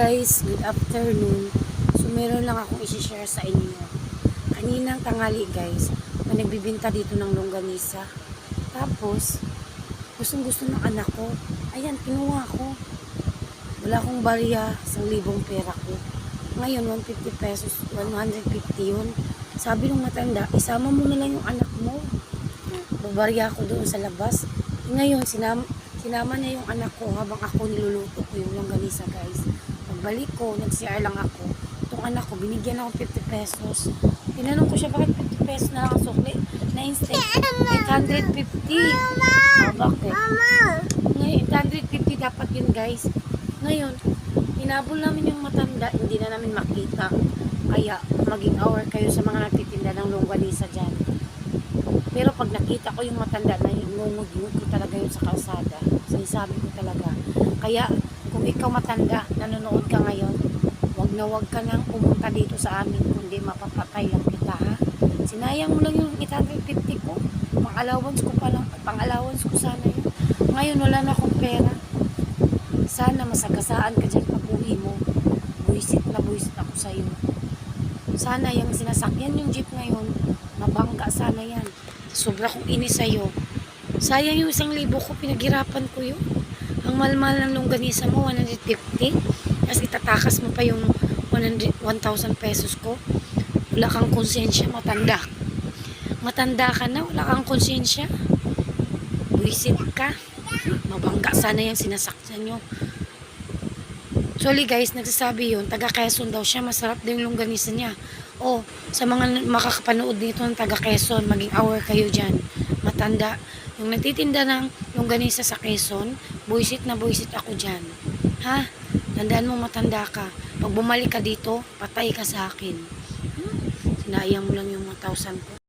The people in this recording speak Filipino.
guys, good afternoon. So meron lang akong i-share sa inyo. Kaninang tanghali guys, may nagbibinta dito ng longganisa. Tapos, gustong-gusto ng anak ko. Ayan, kinuha ko. Wala akong barya, 1,000 pera ko. Ngayon, 150 pesos, 150 yun. Sabi ng matanda, isama mo na lang yung anak mo. Babarya ako doon sa labas. Ngayon, sinama niya yung anak ko habang ako niluluto ko yung longganisa guys. Pagbalik ko, nag-CR lang ako. Itong anak ko, binigyan ako 50 pesos. Tinanong ko siya, bakit 50 pesos na lang ang sukli? Na-instant, 850. Bakit? Ngayon, 850 dapat yun guys. Ngayon, hinabol namin yung matanda, hindi na namin makita. Kaya, maging aware kayo sa mga nagtitinda ng longganisa dyan. Pero pag nakita ko yung matanda na ingungod-ingod ko talaga yun sa kalsada. Sinasabi ko talaga. Kaya kung ikaw matanda, nanonood ka ngayon, wag ka nang pumunta dito sa amin, kundi mapapatay lang kita ha. Sinayang mo lang yung 850 ko. Pang-allowance ko sana yun. Ngayon wala na akong pera. Sana masagasaan ka dyan pag uwi mo. Buisit na buisit ako sa'yo. Sana yung sinasakyan yung jeep ngayon, mabangga sana yan. Sobra kong inis sa'yo. Sayang yung 1,000 ko, pinaghirapan ko yun. Ang mahal-mahal ng longganisa mo, 150. Tapos itatakas mo pa yung 1,000 pesos ko. Wala kang konsensya, matanda. Matanda ka na, wala kang konsensya. Buisit ka. Mabangga sana yung sinasakyan nyo. Actually guys, nagsasabi yun, taga Quezon daw siya, masarap din yung longganisa niya. O, sa mga makakapanood dito ng taga Quezon, maging aware kayo dyan. Matanda, yung nagtitinda ng longganisa sa Quezon, buisit na buisit ako dyan. Ha? Tandaan mo matanda ka. Pag bumalik ka dito, patay ka sa akin. Sinayang mo lang yung 1,000 ko.